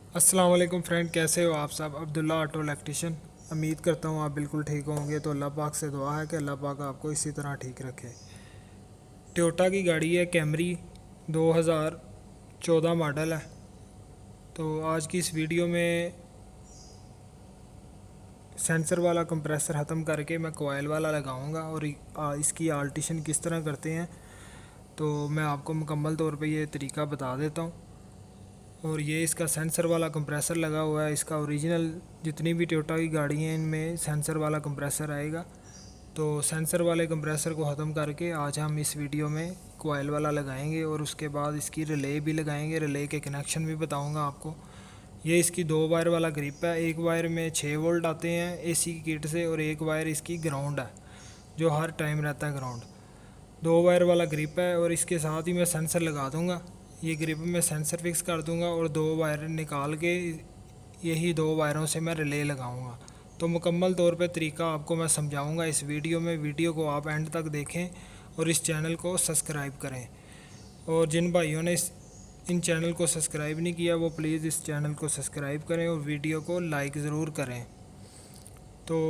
अस्सलाम वालेकुम फ्रेंड, कैसे हो आप सब। Abdullah auto electrician. उम्मीद करता हूँ आप बिल्कुल ठीक होंगे। तो अल्लाह पाक से दुआ है कि अल्लाह पाक आपको इसी तरह ठीक रखे। टोयोटा की गाड़ी है कैमरी, 2014 मॉडल है। तो आज की इस वीडियो में सेंसर वाला कंप्रेसर ख़त्म करके मैं कोयल वाला लगाऊंगा और इसकी आल्टेशन किस तरह करते हैं तो मैं आपको मुकम्मल तौर पे ये तरीका बता देता हूँ। और ये इसका सेंसर वाला कंप्रेसर लगा हुआ है। इसका ओरिजिनल जितनी भी टोयोटा की गाड़ी हैं इनमें सेंसर वाला कंप्रेसर आएगा। तो सेंसर वाले कंप्रेसर को ख़त्म करके आज हम इस वीडियो में कोयल वाला लगाएंगे और उसके बाद इसकी रिले भी लगाएंगे। रिले के कनेक्शन भी बताऊंगा आपको। ये इसकी 2 वायर वाला ग्रिप है। एक वायर में 6 वोल्ट आते हैं एसी की किट से और एक वायर इसकी ग्राउंड है जो हर टाइम रहता है ग्राउंड। 2 वायर वाला ग्रिप है और इसके साथ ही मैं सेंसर लगा दूंगा। ये ग्रिप में सेंसर फिक्स कर दूंगा और 2 वायर निकाल के यही 2 वायरों से मैं रिले लगाऊंगा। तो मुकम्मल तौर पे तरीका आपको मैं समझाऊंगा इस वीडियो में। वीडियो को आप एंड तक देखें और इस चैनल को सब्सक्राइब करें। और जिन भाइयों ने इन चैनल को सब्सक्राइब नहीं किया वो प्लीज़ इस चैनल को सब्सक्राइब करें और वीडियो को लाइक ज़रूर करें। तो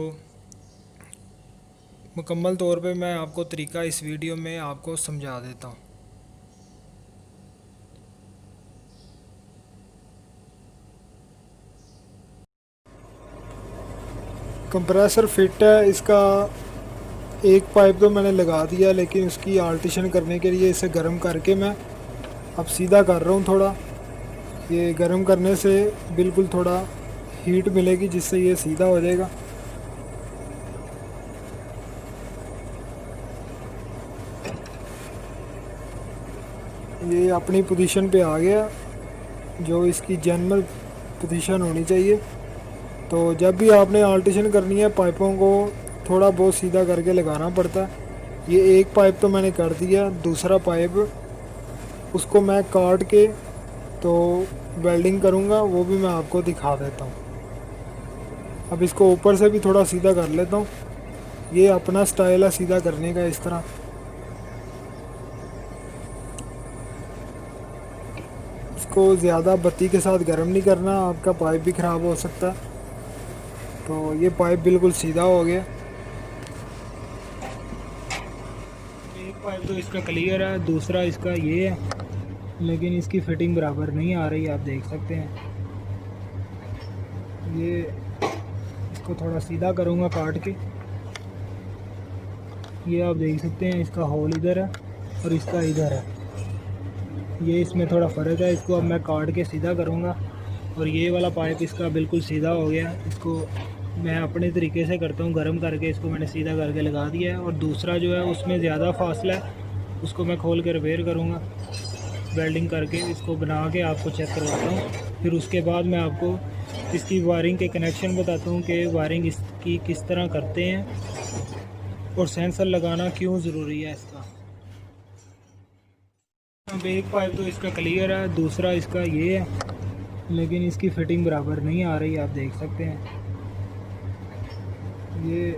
मुकम्मल तौर पे मैं आपको तरीका इस वीडियो में आपको समझा देता हूँ। कंप्रेसर फिट है। इसका एक पाइप तो मैंने लगा दिया, लेकिन उसकी आल्टेशन करने के लिए इसे गर्म करके मैं अब सीधा कर रहा हूँ। थोड़ा ये गर्म करने से बिल्कुल थोड़ा हीट मिलेगी जिससे ये सीधा हो जाएगा। ये अपनी पोजीशन पे आ गया जो इसकी जनरल पोजीशन होनी चाहिए। तो जब भी आपने आल्टेशन करनी है पाइपों को थोड़ा बहुत सीधा करके लगाना पड़ता है। ये एक पाइप तो मैंने कर दिया, दूसरा पाइप उसको मैं काट के तो वेल्डिंग करूँगा, वो भी मैं आपको दिखा देता हूँ। अब इसको ऊपर से भी थोड़ा सीधा कर लेता हूँ। ये अपना स्टाइल है सीधा करने का। इस तरह इसको ज़्यादा बत्ती के साथ गर्म नहीं करना, आपका पाइप भी ख़राब हो सकता है। तो ये पाइप बिल्कुल सीधा हो गया। एक पाइप तो इसका क्लियर है, दूसरा इसका ये है, लेकिन इसकी फिटिंग बराबर नहीं आ रही, आप देख सकते हैं। ये इसको थोड़ा सीधा करूँगा काट के। ये आप देख सकते हैं इसका होल इधर है और इसका इधर है। ये इसमें थोड़ा फ़र्क है। इसको अब मैं काट के सीधा करूँगा और ये वाला पाइप इसका बिल्कुल सीधा हो गया। इसको मैं अपने तरीके से करता हूँ, गर्म करके इसको मैंने सीधा करके लगा दिया है। और दूसरा जो है उसमें ज़्यादा फासला है, उसको मैं खोल के रिपेयर करूँगा वेल्डिंग करके। इसको बना के आपको चेक करवाता हूँ। फिर उसके बाद मैं आपको इसकी वायरिंग के कनेक्शन बताता हूँ कि वायरिंग इसकी किस तरह करते हैं और सेंसर लगाना क्यों ज़रूरी है इसका। अब एक पाइप तो इसका क्लियर है, दूसरा इसका ये है, लेकिन इसकी फिटिंग बराबर नहीं आ रही, आप देख सकते हैं। ये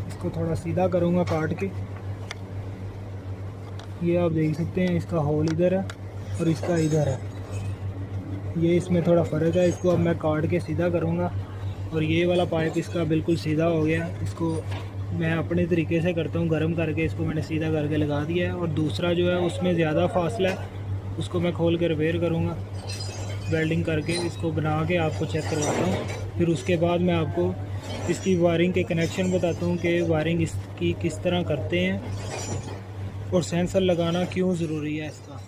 इसको थोड़ा सीधा करूँगा काट के। ये आप देख सकते हैं इसका होल इधर है और इसका इधर है। ये इसमें थोड़ा फ़र्क है। इसको अब मैं काट के सीधा करूँगा और ये वाला पाइप इसका बिल्कुल सीधा हो गया। इसको मैं अपने तरीके से करता हूँ, गर्म करके इसको मैंने सीधा करके लगा दिया है। और दूसरा जो है उसमें ज़्यादा फासला है, उसको मैं खोल के रिपेयर करूँगा वेल्डिंग करके। इसको बना के आपको चेक करवाता हूँ। फिर उसके बाद मैं आपको इसकी वायरिंग के कनेक्शन बताता हूँ कि वायरिंग इसकी किस तरह करते हैं और सेंसर लगाना क्यों ज़रूरी है इसका।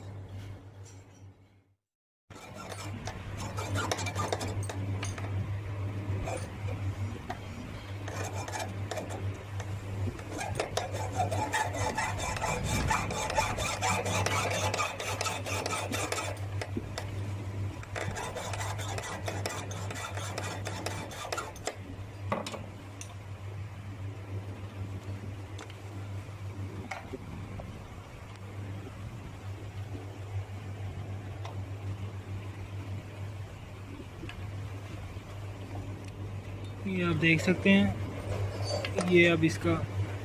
ये आप देख सकते हैं, ये अब इसका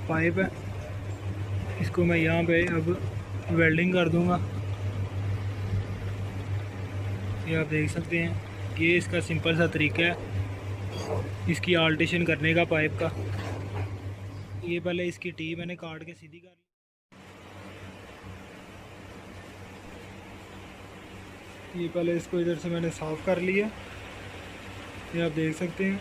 पाइप है। इसको मैं यहाँ पे अब वेल्डिंग कर दूंगा। ये आप देख सकते हैं ये इसका सिंपल सा तरीका है इसकी आल्टेशन करने का पाइप का। ये पहले इसकी टी मैंने काट के सीधी कर ली। ये पहले इसको इधर से मैंने साफ़ कर लिया, ये आप देख सकते हैं।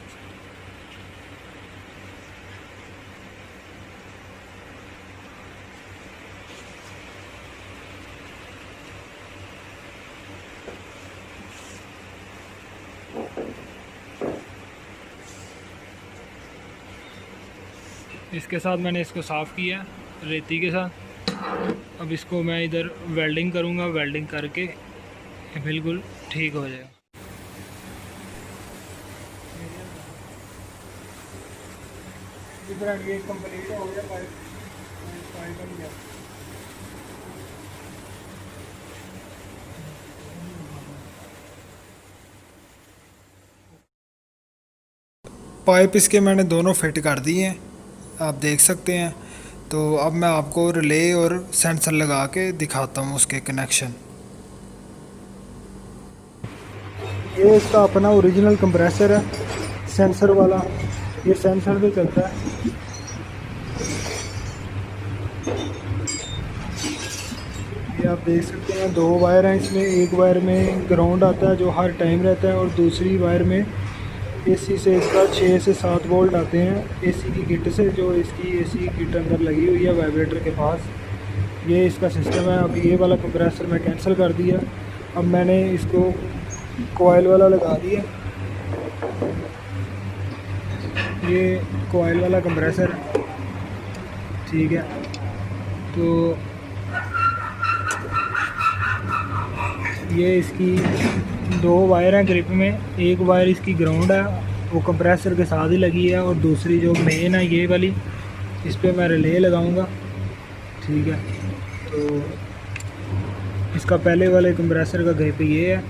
इसके साथ मैंने इसको साफ़ किया रेती के साथ। अब इसको मैं इधर वेल्डिंग करूँगा, वेल्डिंग करके बिल्कुल ठीक हो जाएगा। ये कंप्लीट हो गया पाइप बन गया। पाइप इसके मैंने दोनों फिट कर दिए हैं, आप देख सकते हैं। तो अब मैं आपको रिले और सेंसर लगा के दिखाता हूँ उसके कनेक्शन। ये इसका अपना ओरिजिनल कंप्रेसर है, सेंसर वाला। ये सेंसर पे चलता है। ये आप देख सकते हैं 2 वायर हैं इसमें। एक वायर में ग्राउंड आता है जो हर टाइम रहता है, और दूसरी वायर में एसी से इसका 6 से 7 वोल्ट आते हैं एसी की किट से, जो इसकी एसी की किट अंदर लगी हुई है वाइब्रेटर के पास। ये इसका सिस्टम है। अब ये वाला कंप्रेसर मैं कैंसिल कर दिया। अब मैंने इसको कॉइल वाला लगा दिया। ये कॉइल वाला कंप्रेसर, ठीक है। तो ये इसकी 2 वायर हैं ग्रिप में। एक वायर इसकी ग्राउंड है, वो कंप्रेसर के साथ ही लगी है, और दूसरी जो मेन है ये वाली, इस पर मैं रिले लगाऊंगा, ठीक है। तो इसका पहले वाले कंप्रेसर का ग्रिप ये है,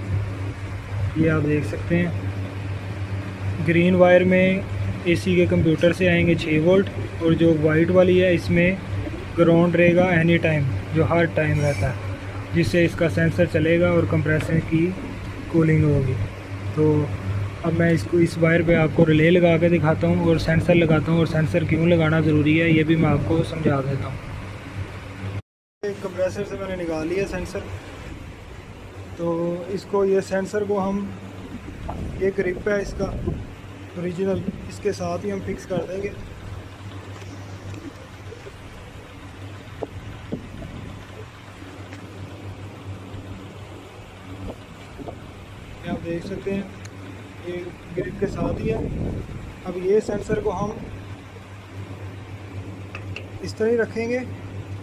ये आप देख सकते हैं। ग्रीन वायर में एसी के कंप्यूटर से आएंगे 6 वोल्ट, और जो वाइट वाली है इसमें ग्राउंड रहेगा एनी टाइम, जो हर टाइम रहता है, जिससे इसका सेंसर चलेगा और कंप्रेसर की कूलिंग होगी। तो अब मैं इसको इस वायर पे आपको रिले लगा के दिखाता हूँ और सेंसर लगाता हूँ, और सेंसर क्यों लगाना ज़रूरी है ये भी मैं आपको समझा देता हूँ। कंप्रेसर से मैंने निकाल लिया सेंसर। तो इसको, ये सेंसर को हम, ये ग्रिप है इसका ओरिजिनल, इसके साथ ही हम फिक्स कर देंगे। आप देख सकते हैं ये ग्रिप के साथ ही है। अब ये सेंसर को हम इस तरह ही रखेंगे,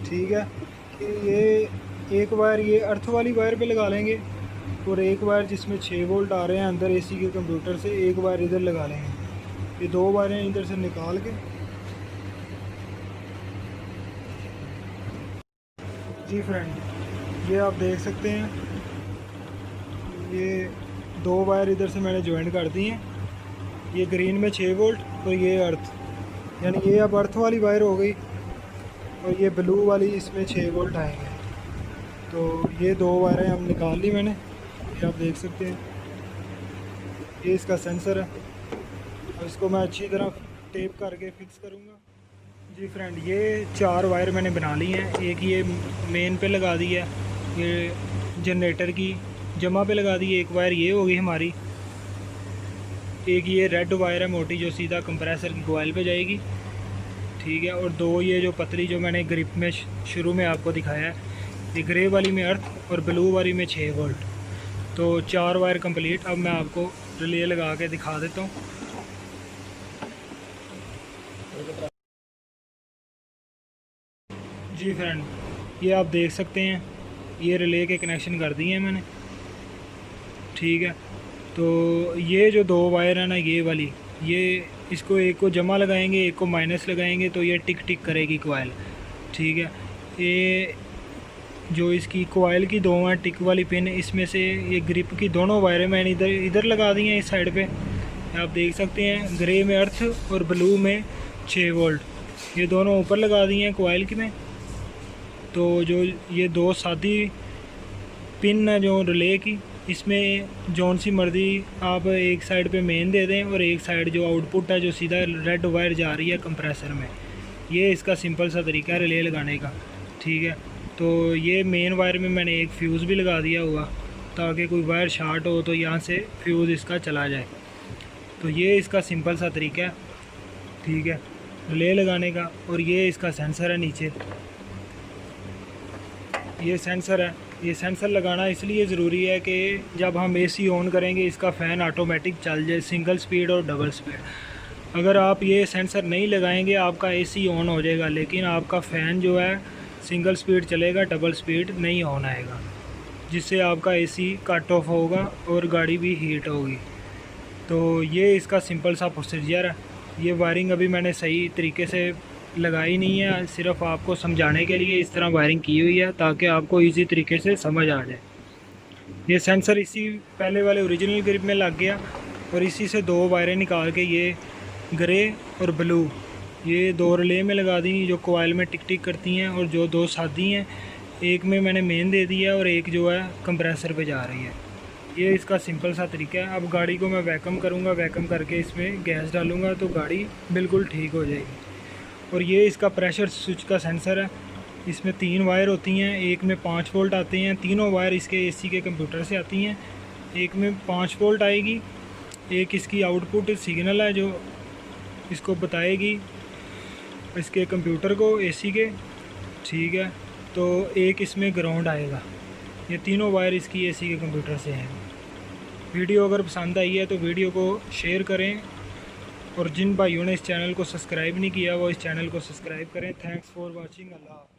ठीक है। कि ये एक वायर ये अर्थ वाली वायर पे लगा लेंगे, और एक वायर जिसमें 6 वोल्ट आ रहे हैं अंदर एसी के कंप्यूटर से, एक वायर इधर लगा लेंगे। ये 2 वायरें इधर से निकाल के, जी फ्रेंड, ये आप देख सकते हैं। ये 2 वायर इधर से मैंने ज्वाइन कर दी हैं। ये ग्रीन में 6 वोल्ट और ये अर्थ, यानी ये अब अर्थ वाली वायर हो गई, और ये ब्लू वाली इसमें 6 वोल्ट आएंगे। तो ये 2 वायरें हम निकाल ली मैंने, ये आप देख सकते हैं। ये इसका सेंसर है, और इसको मैं अच्छी तरह टेप करके फिक्स करूँगा। जी फ्रेंड, ये 4 वायर मैंने बना ली हैं। एक ये मेन पे लगा दी है, ये जनरेटर की जमा पे लगा दी है। एक वायर ये होगी हमारी, एक ये रेड वायर है मोटी, जो सीधा कंप्रेसर की कॉइल पे जाएगी, ठीक है। और 2 ये जो पतली, जो मैंने ग्रिप में शुरू में आपको दिखाया है, ये ग्रे वाली में अर्थ और ब्लू वाली में 6 वोल्ट। तो 4 वायर कंप्लीट। अब मैं आपको रिले लगा के दिखा देता हूँ। जी फ्रेंड, ये आप देख सकते हैं, ये रिले के कनेक्शन कर दिए हैं मैंने, ठीक है। तो ये जो 2 वायर है ना, ये वाली, ये इसको एक को जमा लगाएंगे, एक को माइनस लगाएंगे, तो ये टिक टिक करेगी कोयल, ठीक है। ये जो इसकी कोयल की 2 हैं टिक वाली पिन, इसमें से ये ग्रिप की दोनों वायरें मैंने इधर लगा दी हैं इस साइड पे, आप देख सकते हैं। ग्रे में अर्थ और ब्लू में 6 वोल्ट, ये दोनों ऊपर लगा दी हैं कोयल की में। तो जो ये 2 सादी पिन है जो रिले की, इसमें जौन सी मर्ज़ी आप एक साइड पे मेन दे दें और एक साइड जो आउटपुट है जो सीधा रेड वायर जा रही है कंप्रेसर में। ये इसका सिंपल सा तरीका है रिले लगाने का, ठीक है। तो ये मेन वायर में मैंने एक फ्यूज़ भी लगा दिया हुआ ताकि कोई वायर शार्ट हो तो यहाँ से फ्यूज़ इसका चला जाए। तो ये इसका सिंपल सा तरीका है, ठीक है, रिले लगाने का। और ये इसका सेंसर है नीचे, ये सेंसर है। ये सेंसर लगाना इसलिए ज़रूरी है कि जब हम एसी ऑन करेंगे इसका फ़ैन ऑटोमेटिक चल जाए, सिंगल स्पीड और डबल स्पीड। अगर आप ये सेंसर नहीं लगाएंगे आपका एसी ऑन हो जाएगा, लेकिन आपका फ़ैन जो है सिंगल स्पीड चलेगा, डबल स्पीड नहीं ऑन आएगा, जिससे आपका एसी कट ऑफ होगा और गाड़ी भी हीट होगी। तो ये इसका सिंपल सा प्रोसीजर है। ये वायरिंग अभी मैंने सही तरीके से लगाई नहीं है, सिर्फ आपको समझाने के लिए इस तरह वायरिंग की हुई है ताकि आपको इजी तरीके से समझ आ जाए। ये सेंसर इसी पहले वाले ओरिजिनल ग्रिप में लग गया और इसी से दो वायरें निकाल के ये ग्रे और ब्लू ये दो रिले में लगा दी जो कोयल में टिक टिक करती हैं, और जो दो सादी हैं एक में मैंने मेन दे दिया और एक जो है कंप्रेसर पे जा रही है। ये इसका सिंपल सा तरीका है। अब गाड़ी को मैं वैक्यूम करूँगा, वैक्यूम करके इसमें गैस डालूँगा तो गाड़ी बिल्कुल ठीक हो जाएगी। और ये इसका प्रेशर स्विच का सेंसर है। इसमें 3 वायर होती हैं, एक में 5 वोल्ट आते हैं, तीनों वायर इसके एसी के कंप्यूटर से आती हैं। एक में 5 वोल्ट आएगी, एक इसकी आउटपुट सिग्नल है जो इसको बताएगी इसके कंप्यूटर को एसी के, ठीक है। तो एक इसमें ग्राउंड आएगा। ये तीनों वायर इसकी एसी के कंप्यूटर से हैं। वीडियो अगर पसंद आई है तो वीडियो को शेयर करें, और जिन भाइयों ने इस चैनल को सब्सक्राइब नहीं किया वो इस चैनल को सब्सक्राइब करें। Thanks for watching. अल्लाह।